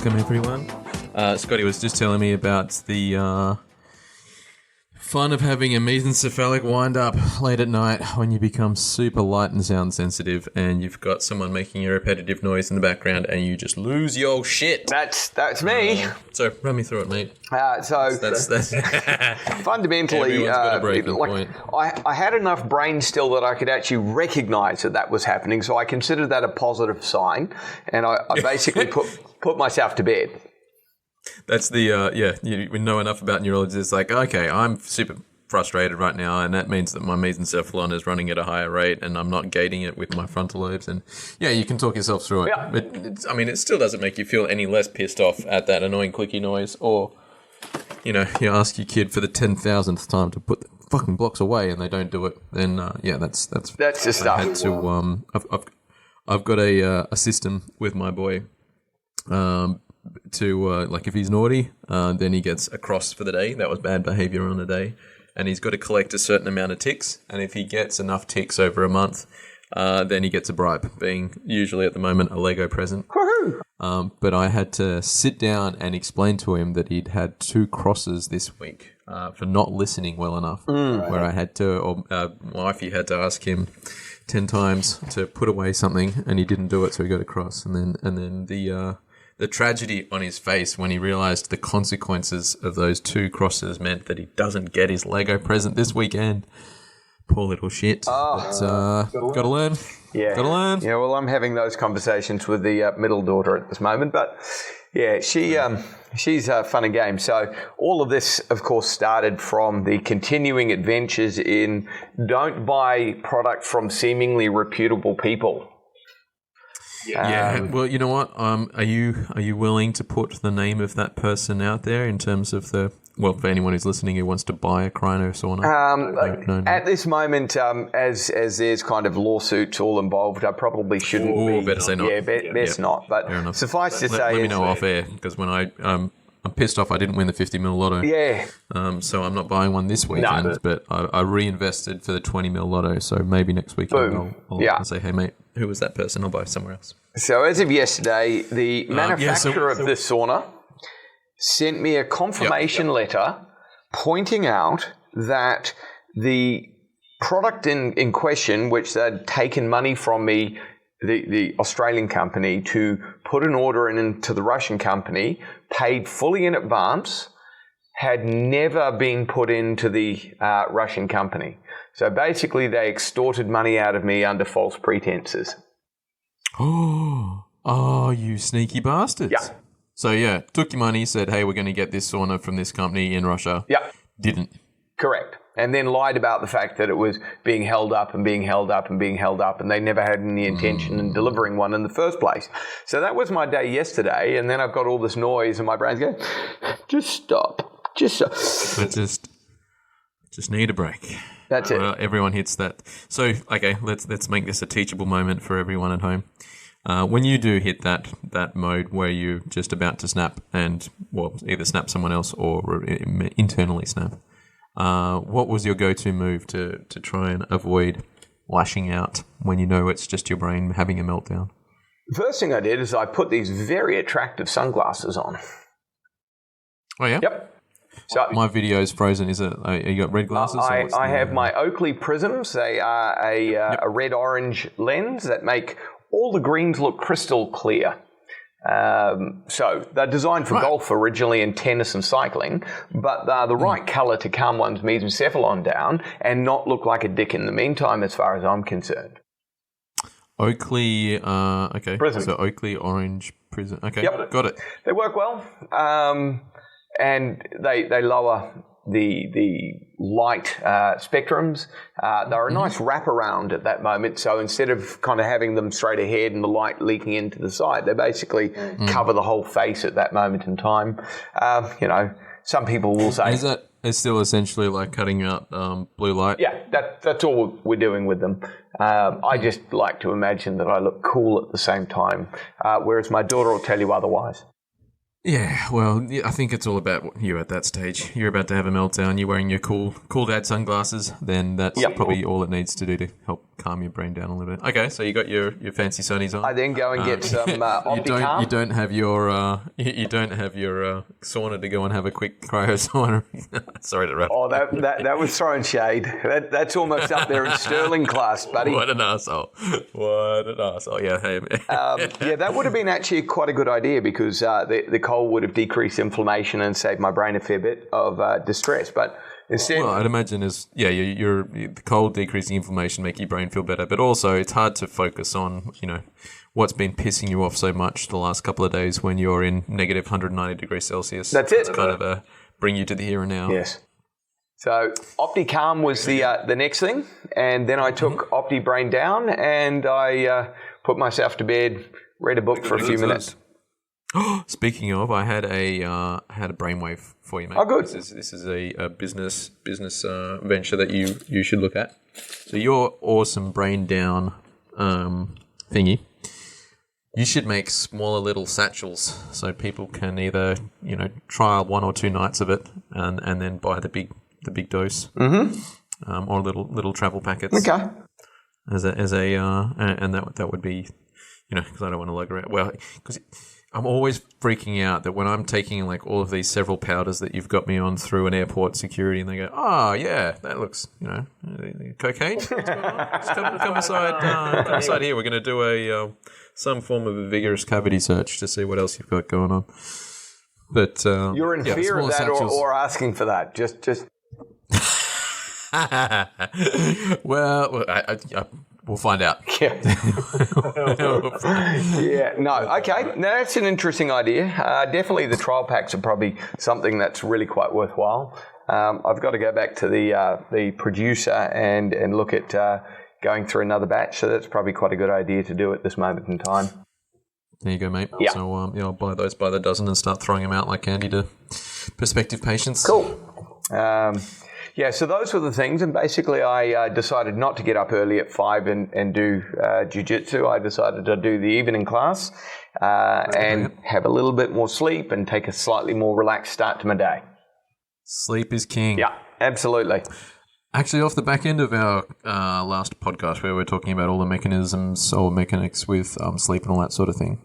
Welcome, everyone. Scotty was just telling me about the fun of having a mesencephalic wind-up late at night when you become super light and sound sensitive and you've got someone making a repetitive noise in the background and you just lose your shit. That's me. So run me through it, mate. That's fundamentally, got a breaking point. I had enough brain still that I could actually recognise that was happening, so I considered that a positive sign, and I basically put myself to bed. That's the, we know enough about neurology. It's like, okay, I'm super frustrated right now, and that means that my mesencephalon is running at a higher rate, and I'm not gating it with my frontal lobes. And yeah, you can talk yourself through it. Yeah. But it still doesn't make you feel any less pissed off at that annoying clicky noise, or, you ask your kid for the 10,000th time to put the fucking blocks away, and they don't do it. Then that's the stuff. I had to, I've got a system with my boy. If he's naughty, then he gets a cross for the day. That was bad behavior on the day. And he's got to collect a certain amount of ticks. And if he gets enough ticks over a month, then he gets a bribe, being usually at the moment a Lego present. Woohoo! But I had to sit down and explain to him that he'd had 2 crosses this week for not listening well enough. Where I had to, or my wifey had to ask him 10 times to put away something, and he didn't do it, so he got a cross. And then the tragedy on his face when he realised the consequences of those 2 crosses meant that he doesn't get his Lego present this weekend. Poor little shit. Gotta learn. Yeah. Gotta learn. Yeah, well, I'm having those conversations with the middle daughter at this moment. But, yeah, she's fun and game. So all of this, of course, started from the continuing adventures in don't buy product from seemingly reputable people. Yeah, well, you know what? Are you willing to put the name of that person out there in terms of for anyone who's listening who wants to buy a cryo sauna? No. At this moment, as there's kind of lawsuits all involved, I probably shouldn't be. Better say not. Yeah, best not. But suffice to say, let me know off air, because when I'm pissed off I didn't win the 50 mil lotto. Yeah. So I'm not buying one this weekend, but I reinvested for the 20 mil lotto. So maybe next weekend I'll say, hey mate, who was that person? I'll buy somewhere else. So as of yesterday, the manufacturer of this sauna sent me a confirmation letter pointing out that the product in question, which they'd taken money from me, the Australian company, to put an order into the Russian company, paid fully in advance, had never been put into the Russian company. So basically they extorted money out of me under false pretenses. Oh, you sneaky bastards. Yeah. So took your money, said, hey, we're going to get this sauna from this company in Russia. Yeah. Didn't. Correct. And then lied about the fact that it was being held up and being held up and being held up, and they never had any intention in delivering one in the first place. So that was my day yesterday, and then I've got all this noise and my brain's going, just stop. Just stop. Just need a break. That's it. Everyone hits that. So, okay, let's make this a teachable moment for everyone at home. When you do hit that mode where you're just about to snap and, either snap someone else or internally snap, what was your go-to move to try and avoid lashing out when you know it's just your brain having a meltdown? The first thing I did is I put these very attractive sunglasses on. Oh, yeah? Yep. So my video is frozen. Is it? You got red glasses? I have my Oakley prisms. They are a red-orange lens that make all the greens look crystal clear. So they're designed for golf originally and tennis and cycling, but they're the right colour to calm one's mesencephalon down and not look like a dick in the meantime, as far as I'm concerned. Oakley, okay. Prism. So Oakley orange prism. Okay, Yep. Got it. They work well, and they lower the light spectrums. They're a nice wraparound at that moment, so instead of kind of having them straight ahead and the light leaking into the side, they basically cover the whole face at that moment in time. Some people will say... It's still essentially like cutting out blue light? Yeah, that's all we're doing with them. I just like to imagine that I look cool at the same time, whereas my daughter will tell you otherwise. Yeah, well, I think it's all about you at that stage. You're about to have a meltdown. You're wearing your cool dad sunglasses. Then that's probably all it needs to do to help calm your brain down a little bit. Okay, so you got your fancy Sonys on. I then go and get some Opticalm. You don't have your sauna to go and have a quick cryo sauna. Sorry to wrap. Oh, that was throwing shade. That's almost up there in Sterling class, buddy. What an arsehole. Yeah, hey. Yeah, that would have been actually quite a good idea because the cold would have decreased inflammation and saved my brain a fair bit of distress. But instead, well, I'd imagine the cold decreasing inflammation make your brain feel better, but also it's hard to focus on what's been pissing you off so much the last couple of days when you're in negative 190 degrees Celsius. That's it. It's kind of bring you to the here and now. Yes. So Opticalm was the next thing, and then I took OptiBrain down and I put myself to bed, read a book for a few minutes. Speaking of, I had a brainwave for you, mate. Oh, good. This is a business venture that you should look at. So your awesome brain down thingy, you should make smaller little satchels so people can either trial 1 or 2 nights of it and then buy the big dose, or little travel packets. Okay. And that would be, because I don't want to lug around. Well, because I'm always freaking out that when I'm taking like all of these several powders that you've got me on through an airport security, and they go, "Oh yeah, that looks, cocaine. Let's come inside here. We're going to do some form of a vigorous cavity search to see what else you've got going on." But you're in fear of that, or asking for that. Just. Well, we'll find out. Yeah. Yeah. No. Okay. Now that's an interesting idea. Definitely, the trial packs are probably something that's really quite worthwhile. I've got to go back to the producer and look at going through another batch. So that's probably quite a good idea to do at this moment in time. There you go, mate. Yeah. So I'll buy those by the dozen and start throwing them out like candy to prospective patients. Cool. Yeah, so those were the things, and basically I decided not to get up early at 5 and do jiu-jitsu. I decided to do the evening class and have a little bit more sleep and take a slightly more relaxed start to my day. Sleep is king. Yeah, absolutely. Actually, off the back end of our last podcast where we're talking about all the mechanisms or mechanics with sleep and all that sort of thing,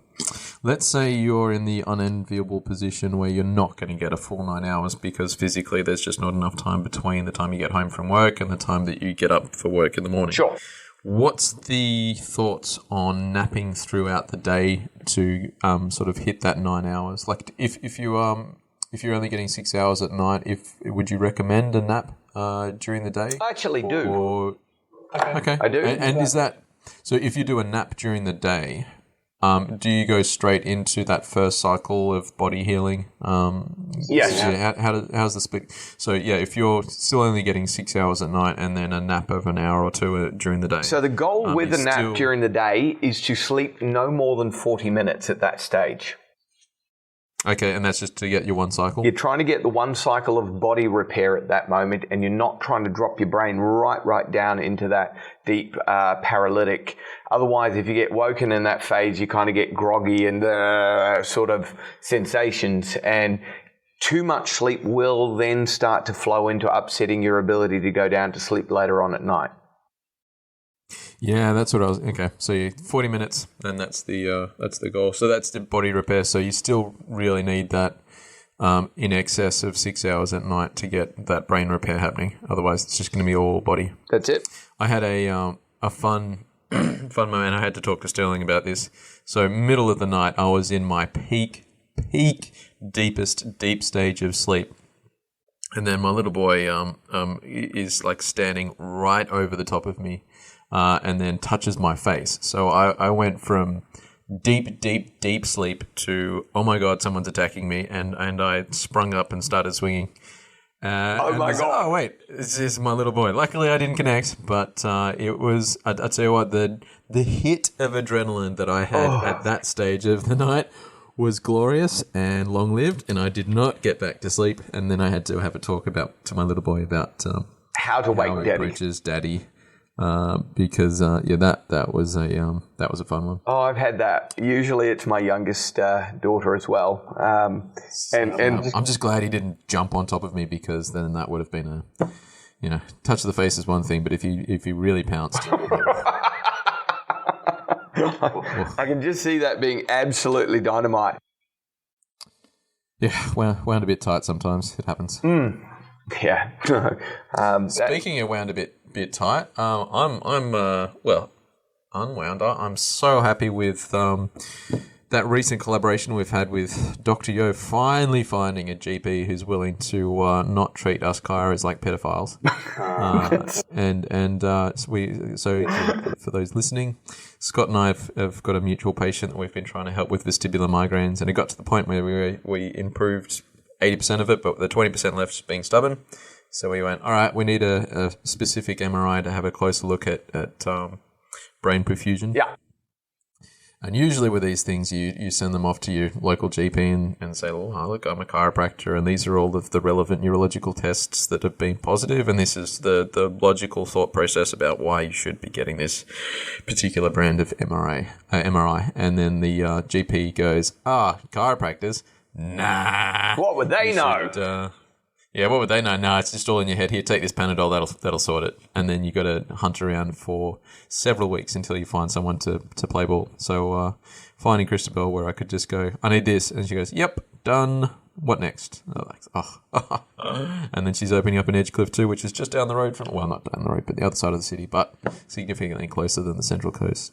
let's say you're in the unenviable position where you're not going to get a full 9 hours because physically there's just not enough time between the time you get home from work and the time that you get up for work in the morning. Sure. What's the thoughts on napping throughout the day to sort of hit that 9 hours? Like if you're only getting 6 hours at night, would you recommend a nap during the day? I actually do. Okay. I do. And is that so? If you do a nap during the day, do you go straight into that first cycle of body healing? Yes. How's the split? So yeah, if you're still only getting 6 hours at night and then a nap of an hour or two during the day. So the goal with a nap during the day is to sleep no more than 40 minutes at that stage. Okay, and that's just to get your one cycle? You're trying to get the one cycle of body repair at that moment, and you're not trying to drop your brain right down into that deep paralytic. Otherwise, if you get woken in that phase, you kind of get groggy and sort of sensations, and too much sleep will then start to flow into upsetting your ability to go down to sleep later on at night. Yeah, that's what I was. Okay, so 40 minutes, and that's the goal. So that's the body repair. So you still really need that in excess of 6 hours at night to get that brain repair happening. Otherwise, it's just going to be all body. That's it. I had a fun moment. I had to talk to Sterling about this. So middle of the night, I was in my peak deep stage of sleep. And then my little boy is like standing right over the top of me. And then touches my face. So I went from deep sleep to, oh my God, someone's attacking me. And I sprung up and started swinging. Oh my God. Oh, wait, this is my little boy. Luckily, I didn't connect, but it was, I tell you what, the hit of adrenaline that I had at that stage of the night was glorious and long-lived, and I did not get back to sleep. And then I had to have a talk to my little boy about how to wake daddy. Approaches daddy. Because that was a fun one. Oh, I've had that. Usually it's my youngest daughter as well. And I'm just glad he didn't jump on top of me, because then that would have been touch of the face is one thing, but if you really pounced, I can just see that being absolutely dynamite. Yeah, wound a bit tight sometimes. It happens. Yeah. Speaking of wound a bit tight, I'm unwound. I'm so happy with that recent collaboration we've had with Dr. Yo finally finding a GP who's willing to not treat us chiros like pedophiles. So for those listening, Scott and I have got a mutual patient that we've been trying to help with vestibular migraines, and it got to the point where we improved 80% of it, but the 20% left being stubborn. So we went, all right, we need a specific MRI to have a closer look at brain perfusion. Yeah. And usually with these things, you send them off to your local GP and say, oh, look, I'm a chiropractor, and these are all of the relevant neurological tests that have been positive, and this is the logical thought process about why you should be getting this particular brand of MRI. And then the GP goes, chiropractors? Nah. What would they know? What would they know? Nah, it's just all in your head. Here, take this Panadol. That'll sort it. And then you got to hunt around for several weeks until you find someone to play ball. So finding Christabel, where I could just go, I need this, and she goes, yep, done. What next? And then she's opening up in Edgecliff too, which is just down the road not down the road, but the other side of the city, but significantly closer than the Central Coast.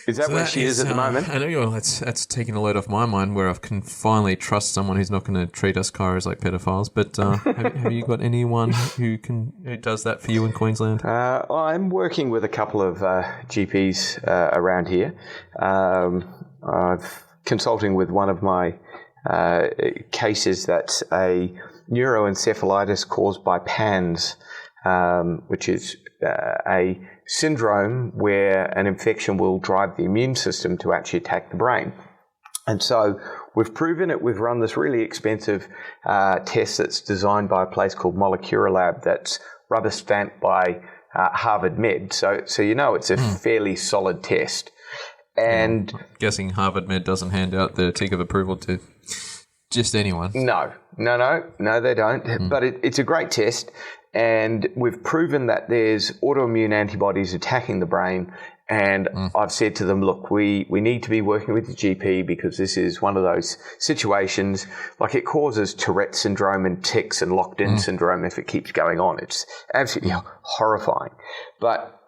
Is that where she is at the moment? I know. That's taken a load off my mind, where I can finally trust someone who's not going to treat us chiros like pedophiles. But have you got anyone who does that for you in Queensland? I'm working with a couple of GPs around here. I'm consulting with one of my cases that's a neuroencephalitis caused by PANS, which is a syndrome where an infection will drive the immune system to actually attack the brain. And so we've proven it. We've run this really expensive test that's designed by a place called Molecura Lab that's rubber stamped by Harvard Med. So it's a fairly solid test. And I'm guessing Harvard Med doesn't hand out the tick of approval to just anyone. No, they don't. But it's a great test. And we've proven that there's autoimmune antibodies attacking the brain. And I've said to them, look, we need to be working with the GP because this is one of those situations, like it causes Tourette syndrome and tics and locked-in syndrome if it keeps going on. It's absolutely horrifying. But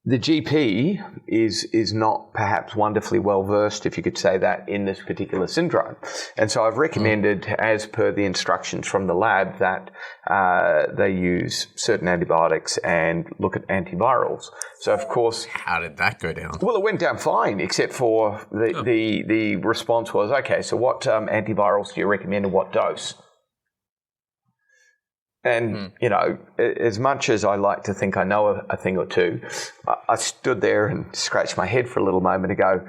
the GP is not perhaps wonderfully well versed, if you could say that, in this particular syndrome. And so I've recommended, as per the instructions from the lab, that they use certain antibiotics and look at antivirals. So, of course... How did that go down? Well, it went down fine, except for the response was, okay, so what antivirals do you recommend and what dose? And, as much as I like to think I know a thing or two, I stood there and scratched my head for a little moment and go,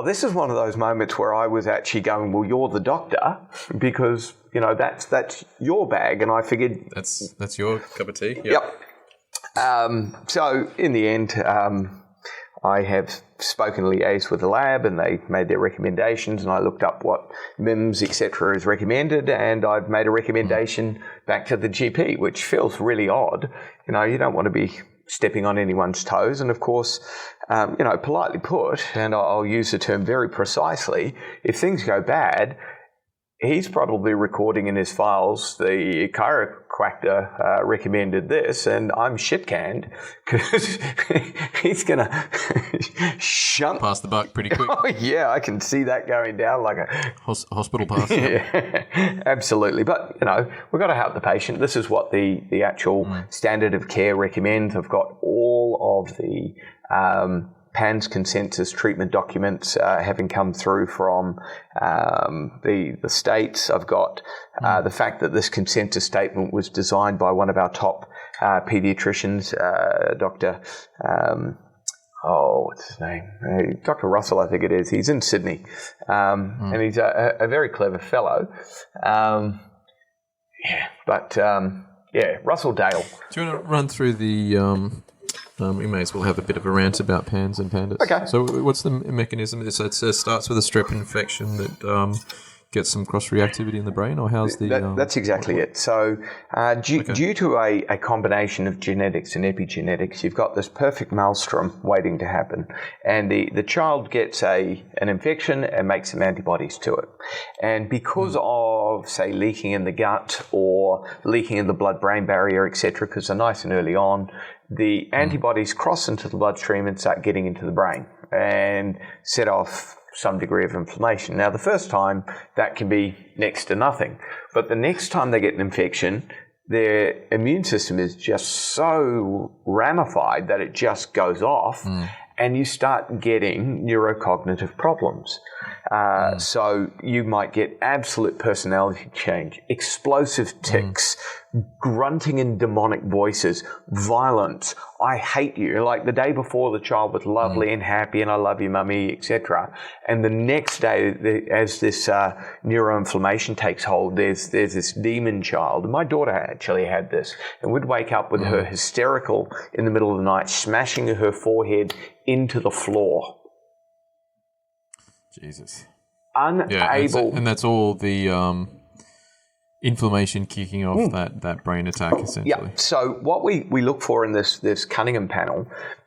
this is one of those moments where I was actually going, well, you're the doctor, because, that's your bag. And I figured... That's your cup of tea? Yep. So, in the end... I have spoken liaised with the lab and they made their recommendations, and I looked up what MIMS, etc. is recommended, and I've made a recommendation back to the GP, which feels really odd. You don't want to be stepping on anyone's toes. And of course, politely put, and I'll use the term very precisely, if things go bad, he's probably recording in his files the chiropractor recommended this, and I'm shit-canned because he's going to shunt. Pass the buck pretty quick. Oh, yeah, I can see that going down like a... hospital pass. Yeah, absolutely. But, we've got to help the patient. This is what the actual standard of care recommends. I've got all of the... PANS consensus treatment documents having come through from the States. I've got the fact that this consensus statement was designed by one of our top pediatricians, Dr. What's his name? Dr. Russell, I think it is. He's in Sydney. And he's a very clever fellow. Russell Dale. Do you want to run through the... we may as well have a bit of a rant about PANS and pandas. Okay. So what's the mechanism? It starts with a strep infection that get some cross-reactivity in the brain, or how's the... That's exactly it. So due to a combination of genetics and epigenetics, you've got this perfect maelstrom waiting to happen. And the child gets an infection and makes some antibodies to it. And because of, say, leaking in the gut or leaking in the blood-brain barrier, etc., because they're nice and early on, the antibodies cross into the bloodstream and start getting into the brain and set off some degree of inflammation. Now, the first time, that can be next to nothing. But the next time they get an infection, their immune system is just so ramified that it just goes off, and you start getting neurocognitive problems. So you might get absolute personality change, explosive tics, grunting and demonic voices, violence, I hate you. Like the day before, the child was lovely and happy and I love you, mummy, etc. And the next day, as this neuroinflammation takes hold, there's this demon child. My daughter actually had this, and would wake up with her hysterical in the middle of the night, smashing her forehead into the floor. Jesus. Unable. And that's all the inflammation kicking off that brain attack, essentially. Yeah. So what we look for in this Cunningham panel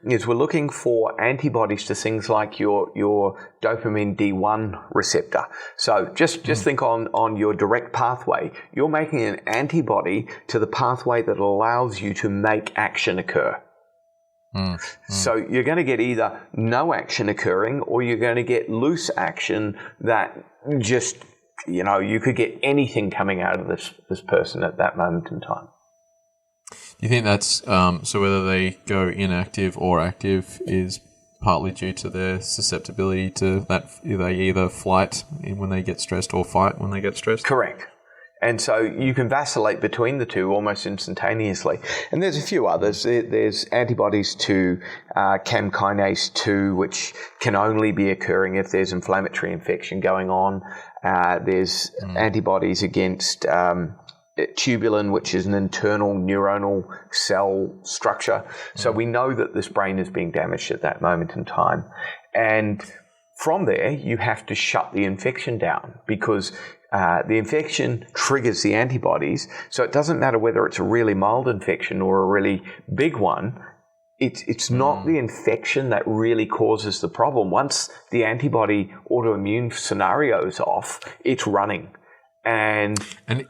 is we're looking for antibodies to things like your dopamine D1 receptor. So just think on your direct pathway. You're making an antibody to the pathway that allows you to make action occur. So you're going to get either no action occurring, or you're going to get loose action that just, you could get anything coming out of this person at that moment in time. Do you think that's, so whether they go inactive or active is partly due to their susceptibility to that, they either flight when they get stressed or fight when they get stressed? Correct. And so you can vacillate between the two almost instantaneously. And there's a few others. There's antibodies to CAM kinase 2, which can only be occurring if there's inflammatory infection going on. There's antibodies against tubulin, which is an internal neuronal cell structure. So we know that this brain is being damaged at that moment in time. And from there, you have to shut the infection down, because the infection triggers the antibodies. So it doesn't matter whether it's a really mild infection or a really big one. It's not the infection that really causes the problem. Once the antibody autoimmune scenario is off, it's running. And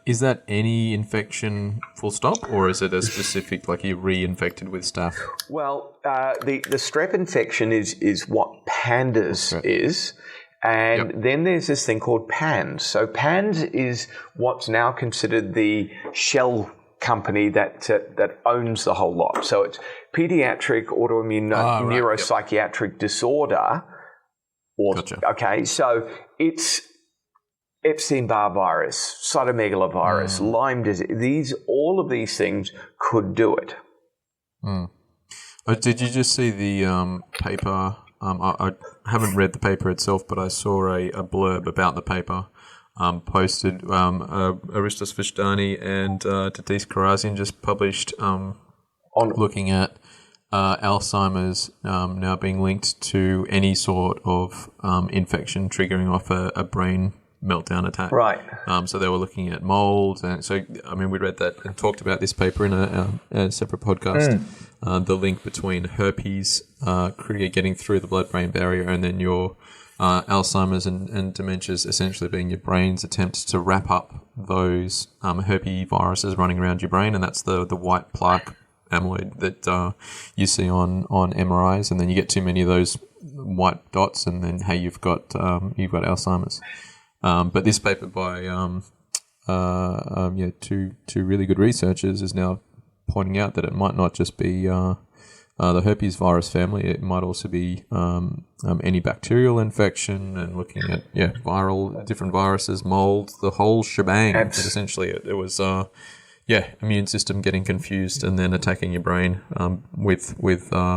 is that any infection full stop, or is it a specific, like you're reinfected with staph? Well, the strep infection is what PANDAS is. And then there's this thing called PANS. So PANS is what's now considered the shell company that owns the whole lot. So it's pediatric autoimmune neuropsychiatric disorder. Gotcha. Okay, so it's Epstein-Barr virus, cytomegalovirus, Lyme disease. All of these things could do it. Did you just see the paper? I haven't read the paper itself, but I saw a blurb about the paper posted. Aristos Vishdani and Tatis Karazian just published looking at Alzheimer's now being linked to any sort of infection triggering off a brain meltdown attack. Right. So they were looking at mold, and so we read that and talked about this paper in a separate podcast. The link between herpes getting through the blood-brain barrier, and then your Alzheimer's and dementias essentially being your brain's attempts to wrap up those herpes viruses running around your brain, and that's the white plaque amyloid that you see on MRIs, and then you get too many of those white dots, and then hey, you've got Alzheimer's. But this paper by two really good researchers is now pointing out that it might not just be the herpes virus family; it might also be any bacterial infection, and looking at viral, different viruses, mold, the whole shebang. But essentially, it was immune system getting confused and then attacking your brain with viral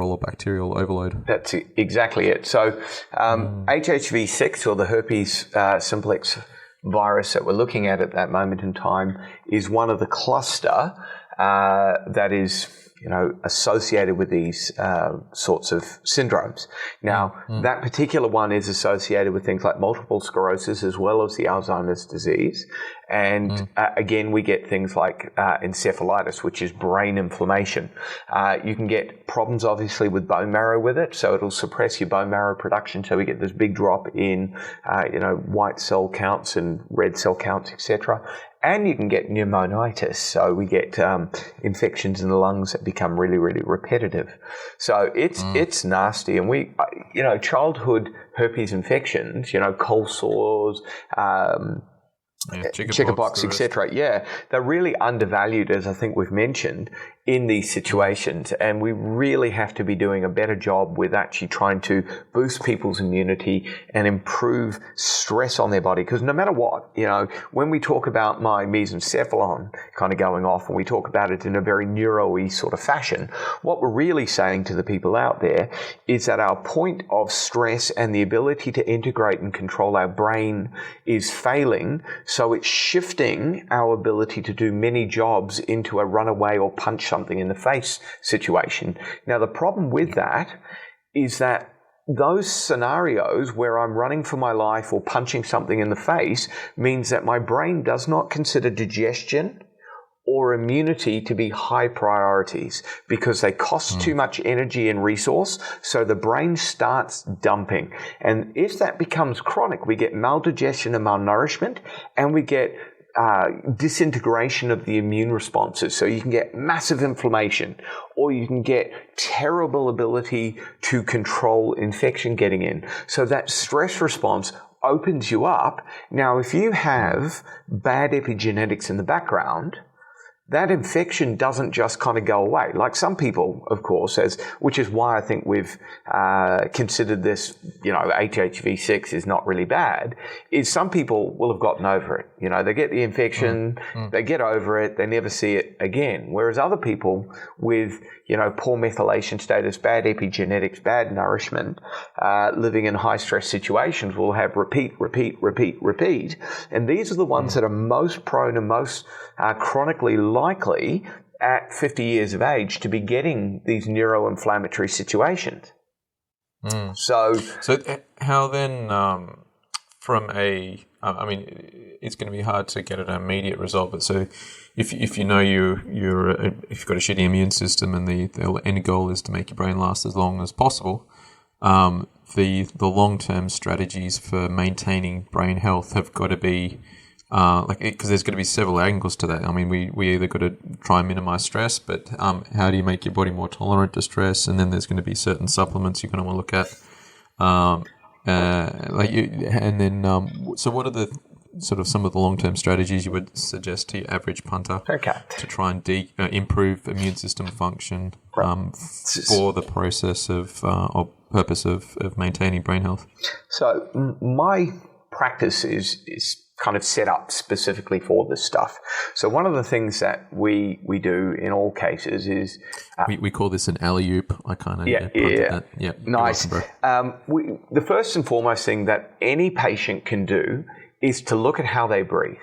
or bacterial overload. That's exactly it. So HHV6, or the herpes simplex virus that we're looking at that moment in time, is one of the cluster that is associated with these sorts of syndromes. Now, that particular one is associated with things like multiple sclerosis as well as the Alzheimer's disease. And again, we get things like encephalitis, which is brain inflammation. You can get problems, obviously, with bone marrow with it, so it'll suppress your bone marrow production. So we get this big drop in, white cell counts and red cell counts, etc. And you can get pneumonitis, so we get infections in the lungs that become really, really repetitive. So it's nasty, and we, childhood herpes infections, cold sores. Chickenpox, etc. Yeah, they're really undervalued, as I think we've mentioned, in these situations, and we really have to be doing a better job with actually trying to boost people's immunity and improve stress on their body. Because no matter what, when we talk about my mesencephalon kind of going off, and we talk about it in a very neuro-y sort of fashion, what we're really saying to the people out there is that our point of stress and the ability to integrate and control our brain is failing. So it's shifting our ability to do many jobs into a runaway or punch something in the face situation. Now, the problem with that is that those scenarios where I'm running for my life or punching something in the face means that my brain does not consider digestion or immunity to be high priorities because they cost too much energy and resource, so the brain starts dumping. And if that becomes chronic, we get maldigestion and malnourishment, and we get disintegration of the immune responses. So you can get massive inflammation, or you can get terrible ability to control infection getting in. So that stress response opens you up. Now, if you have bad epigenetics in the background, that infection doesn't just kind of go away. Like some people, of course, which is why I think we've considered this, HHV6 is not really bad, is some people will have gotten over it. They get the infection, they get over it, they never see it again. Whereas other people with, poor methylation status, bad epigenetics, bad nourishment, living in high stress situations will have repeat. And these are the ones that are most prone and most chronically likely at 50 years of age to be getting these neuroinflammatory situations. So how then, it's going to be hard to get an immediate result, but so if you've got a shitty immune system and the end goal is to make your brain last as long as possible, the long-term strategies for maintaining brain health have got to be because there's going to be several angles to that. I mean, we either got to try and minimize stress, but how do you make your body more tolerant to stress? And then there's going to be certain supplements you're going to want to look at. So what are the sort of some of the long-term strategies you would suggest to your average punter to try and improve immune system function for the process of or purpose of maintaining brain health? So my practice is kind of set up specifically for this stuff. So one of the things that we do in all cases is... we call this an alley-oop. I kind of... Yeah. Nice. The first and foremost thing that any patient can do is to look at how they breathe.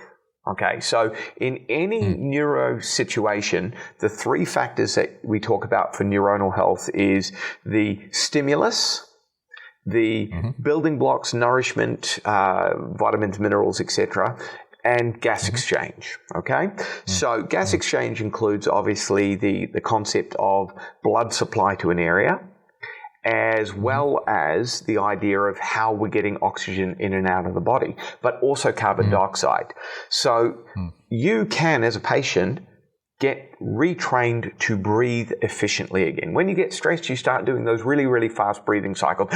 Okay, so in any neuro situation, the three factors that we talk about for neuronal health is the stimulus, the building blocks, nourishment, vitamins, minerals, etc., and gas exchange, okay? So gas exchange includes, obviously, the concept of blood supply to an area, as well as the idea of how we're getting oxygen in and out of the body, but also carbon dioxide. So you can, as a patient, get retrained to breathe efficiently again. When you get stressed, you start doing those really, really fast breathing cycles,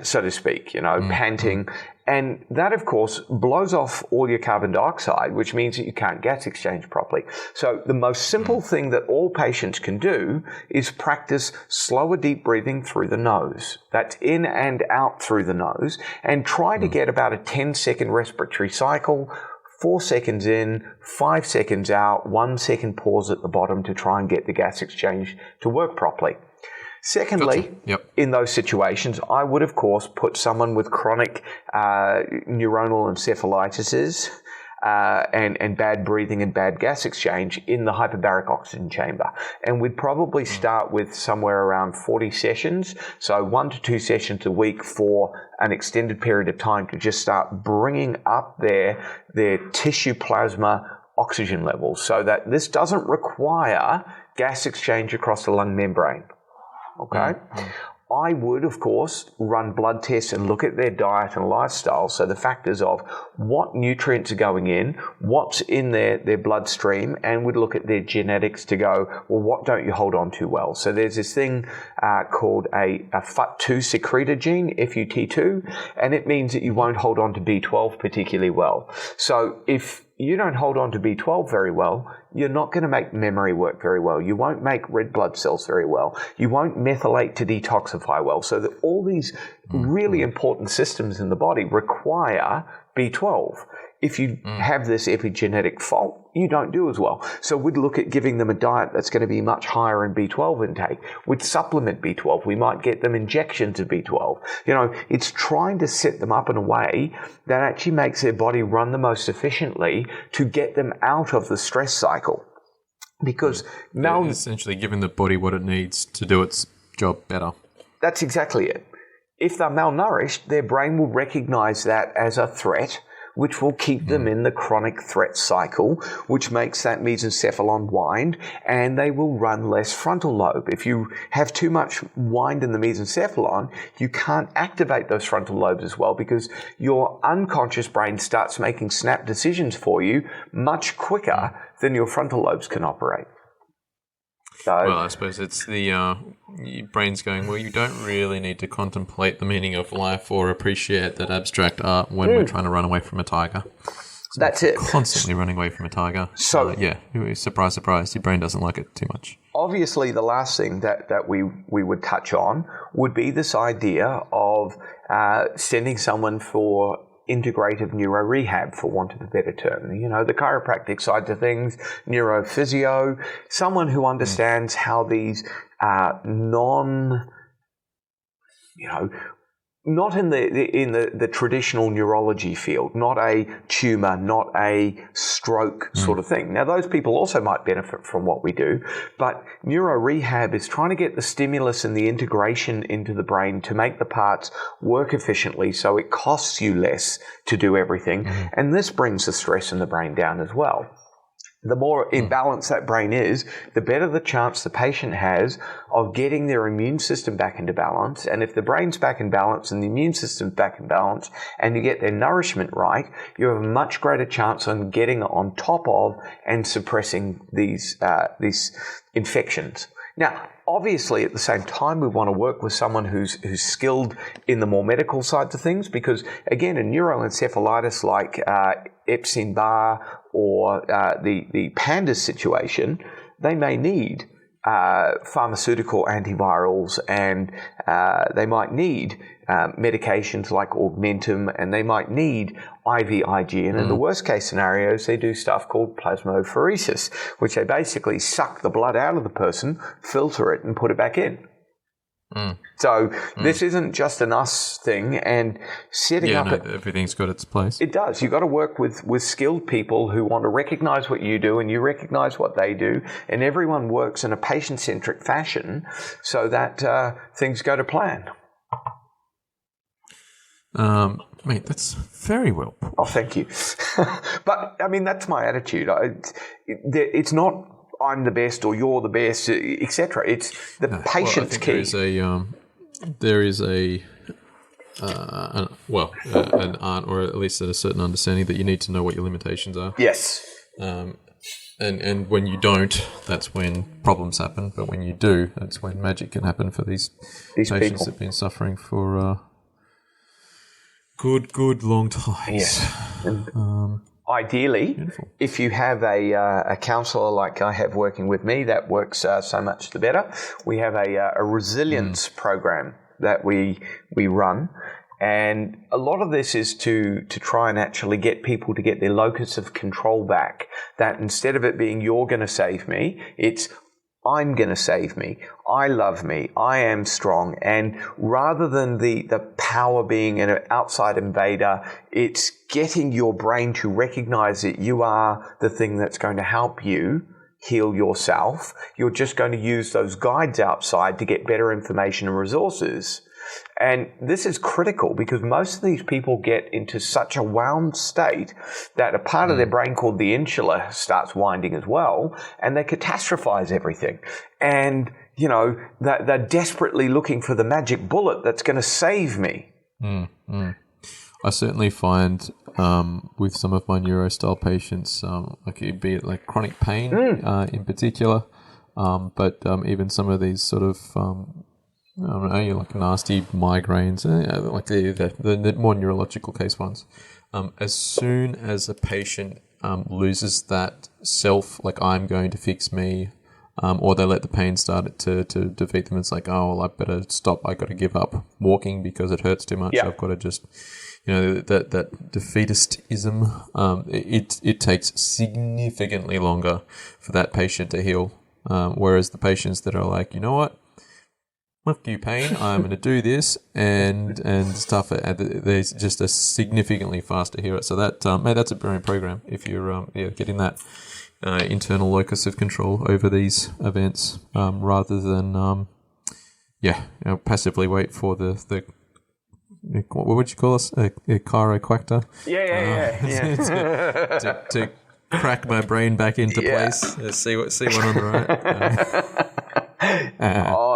so to speak, panting. And that, of course, blows off all your carbon dioxide, which means that you can't gas exchange properly. So the most simple thing that all patients can do is practice slower, deep breathing through the nose. That's in and out through the nose, and try to get about a 10-second respiratory cycle, 4 seconds in, 5 seconds out, 1 second pause at the bottom to try and get the gas exchange to work properly. Secondly, in those situations, I would, of course, put someone with chronic neuronal encephalitises and bad breathing and bad gas exchange in the hyperbaric oxygen chamber. And we'd probably start with somewhere around 40 sessions, so 1 to 2 sessions a week for an extended period of time to just start bringing up their tissue plasma oxygen levels so that this doesn't require gas exchange across the lung membrane. Okay? I would, of course, run blood tests and look at their diet and lifestyle, so the factors of what nutrients are going in, what's in their bloodstream, and would look at their genetics to go, well, what don't you hold on to well? So there's this thing called a FUT2 secretor gene, FUT2, and it means that you won't hold on to B12 particularly well. So if you don't hold on to B12 very well, you're not going to make memory work very well. You won't make red blood cells very well. You won't methylate to detoxify well. So that all these really important systems in the body require B12. If you have this epigenetic fault, you don't do as well. So we'd look at giving them a diet that's going to be much higher in B12 intake. We'd supplement B12. We might get them injections of B12. It's trying to set them up in a way that actually makes their body run the most efficiently to get them out of the stress cycle. Because essentially giving the body what it needs to do its job better. That's exactly it. If they're malnourished, their brain will recognize that as a threat, which will keep them in the chronic threat cycle, which makes that mesencephalon wind, and they will run less frontal lobe. If you have too much wind in the mesencephalon, you can't activate those frontal lobes as well because your unconscious brain starts making snap decisions for you much quicker than your frontal lobes can operate. Well, I suppose it's the your brain's going, well, you don't really need to contemplate the meaning of life or appreciate that abstract art when we're trying to run away from a tiger. So that's it. Constantly running away from a tiger. So, surprise, surprise, your brain doesn't like it too much. Obviously, the last thing that we would touch on would be this idea of sending someone for integrative neuro rehab, for want of a better term. The chiropractic side of things, neurophysio, someone who understands how these not in the traditional neurology field, not a tumor, not a stroke sort of thing. Now, those people also might benefit from what we do, but neuro rehab is trying to get the stimulus and the integration into the brain to make the parts work efficiently so it costs you less to do everything. And this brings the stress in the brain down as well. The more in balance that brain is, the better the chance the patient has of getting their immune system back into balance. And if the brain's back in balance and the immune system's back in balance and you get their nourishment right, you have a much greater chance on getting on top of and suppressing these infections. Now, obviously, at the same time, we want to work with someone who's skilled in the more medical side of things because, again, a neuroencephalitis like Epstein-Barr or the PANDAS situation, they may need pharmaceutical antivirals and they might need medications like Augmentum, and they might need IVIG. And in the worst case scenarios, they do stuff called plasmapheresis, which they basically suck the blood out of the person, filter it, and put it back in. So this isn't just an us thing, and everything's got its place. It does. You've got to work with skilled people who want to recognize what you do and you recognize what they do, and everyone works in a patient-centric fashion so that things go to plan. Mate, that's very well put. Oh, thank you. But, I mean, that's my attitude. It's not I'm the best or you're the best, etc. It's the patient's key. There is an art, or at least a certain understanding that you need to know what your limitations are. Yes. And when you don't, that's when problems happen. But when you do, that's when magic can happen for these patients people that have been suffering for good long times. Yeah. Ideally, if you have a counsellor like I have working with me, that works so much the better. We have a resilience program that we run, and a lot of this is to try and actually get people to get their locus of control back. That instead of it being you're going to save me, it's I'm going to save me. I love me. I am strong. And rather than the power being an outside invader, it's getting your brain to recognize that you are the thing that's going to help you heal yourself. You're just going to use those guides outside to get better information and resources. And this is critical because most of these people get into such a wound state that a part of their brain called the insula starts winding as well, and they catastrophize everything. And, you know, they're desperately looking for the magic bullet that's going to save me. I certainly find with some of my neuro-style patients, like be it like chronic pain in particular, but even some of these sort of I don't know, like nasty migraines, like the more neurological case ones. As soon as a patient loses that self, like I'm going to fix me, or they let the pain start to defeat them, it's like, oh, well, I better stop. I got to give up walking because it hurts too much. Yeah. I've got to just, you know, that defeatism. It takes significantly longer for that patient to heal. Whereas the patients that are like, you know what? Fuck you, pain. I'm going to do this and stuff. There's just a significantly faster heal. So that mate, that's a brilliant program if you're getting that internal locus of control over these events rather than passively wait for the what would you call us, a chiropractor? To crack my brain back into place. See one on the right.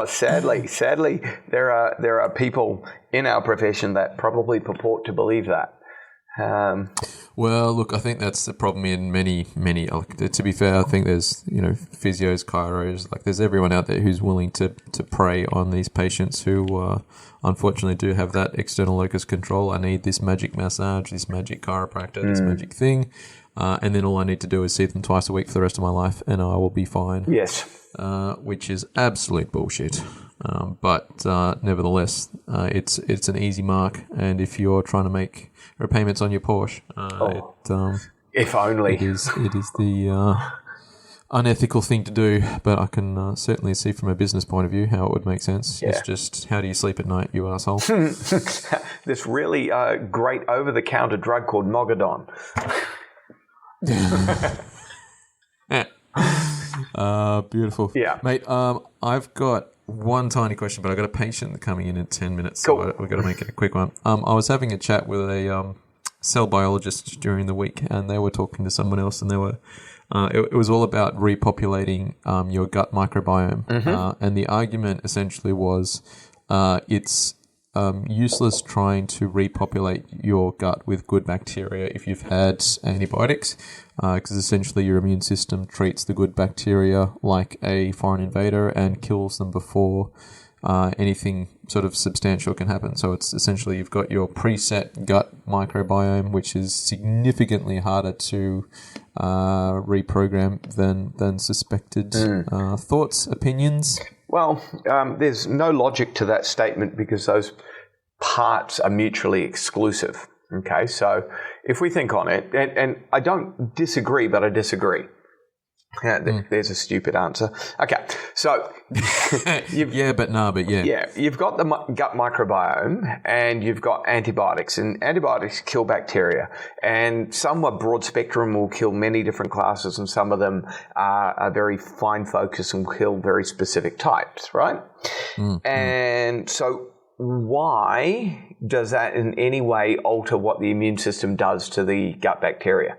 Sadly, there are people in our profession that probably purport to believe that. Well, look, I think that's the problem in many. To be fair, I think there's physios, chiros, like there's everyone out there who's willing to prey on these patients who unfortunately do have that external locus control. I need this magic massage, this magic chiropractor, this magic thing, and then all I need to do is see them twice a week for the rest of my life, and I will be fine. Yes. Which is absolute bullshit. But nevertheless, it's an easy mark, and if you're trying to make repayments on your Porsche, if only it is the unethical thing to do. But I can certainly see from a business point of view how it would make sense. Yeah. It's just, how do you sleep at night, you asshole? This really great over-the-counter drug called Mogadon. Beautiful. Yeah. Mate, I've got one tiny question, but I've got a patient coming in 10 minutes, cool. So we've got to make it a quick one. I was having a chat with a cell biologist during the week, and they were talking to someone else, and they were it was all about repopulating your gut microbiome. And the argument essentially was it's useless trying to repopulate your gut with good bacteria if you've had antibiotics, because essentially your immune system treats the good bacteria like a foreign invader and kills them before anything sort of substantial can happen. So it's essentially you've got your preset gut microbiome, which is significantly harder to reprogram than suspected. Thoughts, opinions? Well, there's no logic to that statement because those parts are mutually exclusive. Okay, so if we think on it, and I don't disagree, but I disagree. There's a stupid answer. Okay, so you've got the gut microbiome and you've got antibiotics, and antibiotics kill bacteria, and some are broad spectrum, will kill many different classes, and some of them are very fine focus and kill very specific types, right? And so why does that in any way alter what the immune system does to the gut bacteria?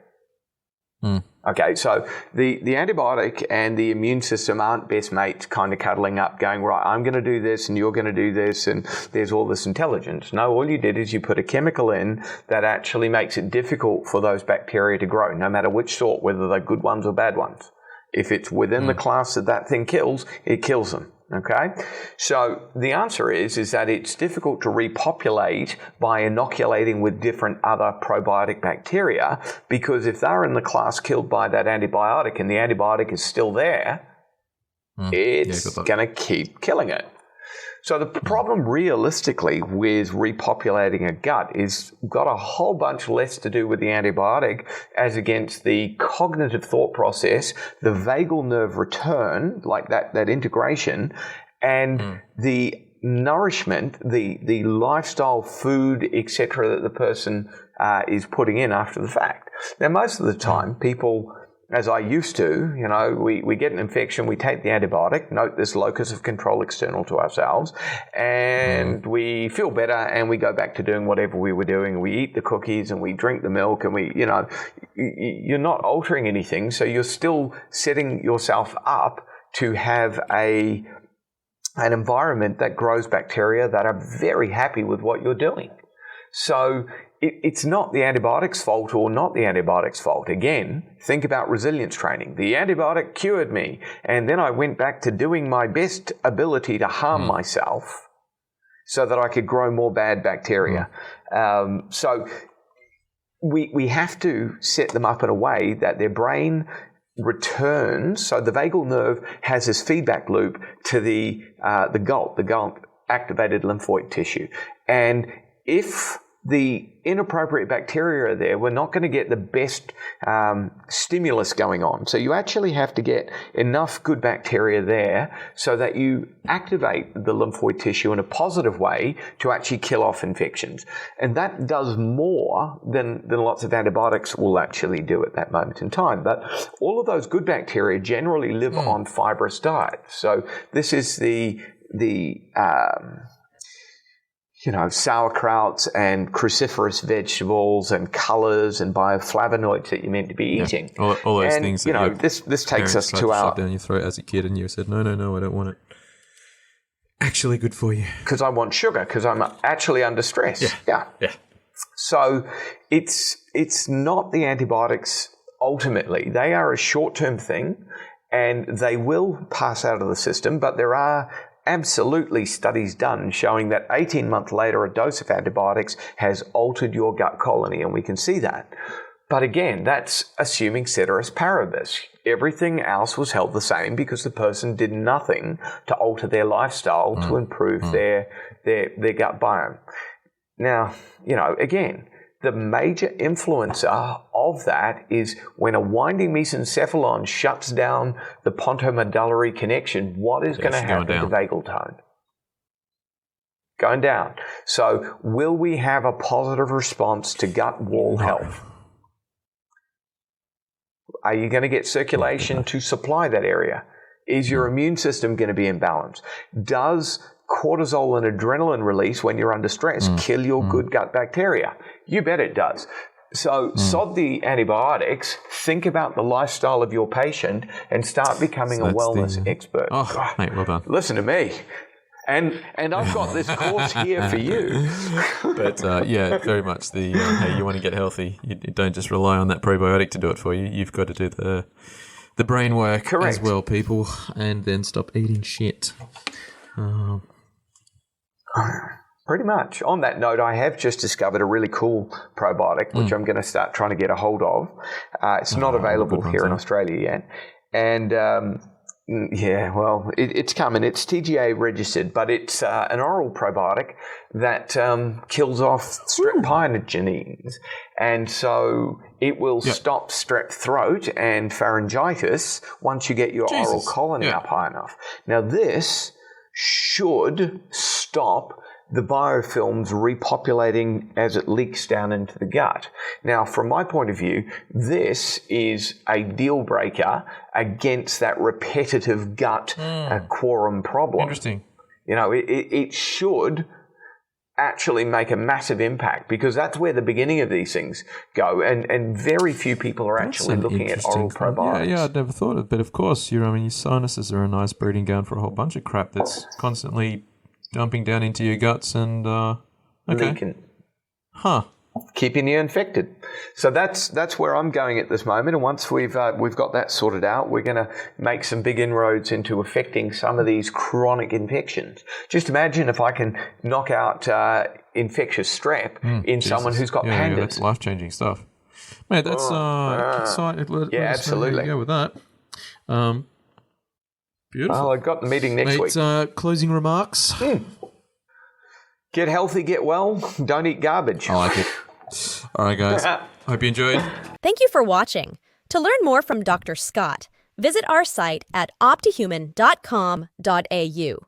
Okay, so the antibiotic and the immune system aren't best mates kind of cuddling up going, right, I'm going to do this and you're going to do this and there's all this intelligence. No, all you did is you put a chemical in that actually makes it difficult for those bacteria to grow, no matter which sort, whether they're good ones or bad ones. If it's within the class that thing kills, it kills them. Okay, so the answer is that it's difficult to repopulate by inoculating with different other probiotic bacteria, because if they're in the class killed by that antibiotic and the antibiotic is still there, it's going to keep killing it. So the problem realistically with repopulating a gut is got a whole bunch less to do with the antibiotic as against the cognitive thought process, the vagal nerve return, like that integration, and the nourishment, the lifestyle, food, etc. that the person is putting in after the fact. Now, most of the time, people, as I used to, we get an infection, we take the antibiotic, note this locus of control external to ourselves, and we feel better and we go back to doing whatever we were doing. We eat the cookies and we drink the milk and you're not altering anything, so you're still setting yourself up to have an environment that grows bacteria that are very happy with what you're doing. So it's not the antibiotic's fault or not the antibiotic's fault. Again, think about resilience training. The antibiotic cured me, and then I went back to doing my best ability to harm myself so that I could grow more bad bacteria. So we have to set them up in a way that their brain returns. So the vagal nerve has this feedback loop to the GALT activated lymphoid tissue. And if the inappropriate bacteria are there, we're not going to get the best stimulus going on. So you actually have to get enough good bacteria there so that you activate the lymphoid tissue in a positive way to actually kill off infections. And that does more than lots of antibiotics will actually do at that moment in time. But all of those good bacteria generally live on fibrous diets. So this is the sauerkrauts and cruciferous vegetables and colors and bioflavonoids that you're meant to be eating. All those things that this takes us to our... down your throat as a kid and you said, no, I don't want it. Actually good for you. Because I want sugar, because I'm actually under stress. Yeah. So it's not the antibiotics ultimately. They are a short-term thing and they will pass out of the system, but there are absolutely studies done showing that 18 months later, a dose of antibiotics has altered your gut colony, and we can see that. But again, that's assuming ceteris paribus. Everything else was held the same because the person did nothing to alter their lifestyle to improve their gut biome. Now, again, the major influencer of that is when a winding mesencephalon shuts down the pontomedullary connection, what is going to happen to vagal tone? Going down. So will we have a positive response to gut wall health? Are you going to get circulation to supply that area? Is your immune system going to be in balance? Does cortisol and adrenaline release when you're under stress kill your good gut bacteria? You bet it does. So sod the antibiotics, think about the lifestyle of your patient and start becoming a wellness expert. Oh, mate, well done. Listen to me. And I've got this course here for you. But very much the, hey, you want to get healthy, you don't just rely on that probiotic to do it for you. You've got to do the brain work as well, people, and then stop eating shit. Pretty much. On that note, I have just discovered a really cool probiotic, which I'm going to start trying to get a hold of. It's not available here in Australia yet. And it's coming. It's TGA registered, but it's an oral probiotic that kills off strep pyogenes. And so it will stop strep throat and pharyngitis once you get your oral colony up high enough. Now, this should stop the biofilms repopulating as it leaks down into the gut. Now, from my point of view, this is a deal breaker against that repetitive gut quorum problem. Interesting. It should actually make a massive impact because that's where the beginning of these things go, and very few people are actually looking at oral probiotics. Yeah, I'd never thought of it, but of course, your sinuses are a nice breeding ground for a whole bunch of crap that's constantly dumping down into your guts and leaking. Keeping you infected. So that's where I'm going at this moment. And once we've got that sorted out, we're going to make some big inroads into affecting some of these chronic infections. Just imagine if I can knock out infectious strep in someone who's got pandas. Yeah, that's life-changing stuff. Mate, that's exciting. Absolutely. Go with that. Beautiful. Well, I've got the meeting next week. Closing remarks. Get healthy, get well. Don't eat garbage. I like it. All right, guys. Hope you enjoyed. Thank you for watching. To learn more from Dr. Scott, visit our site at optihuman.com.au.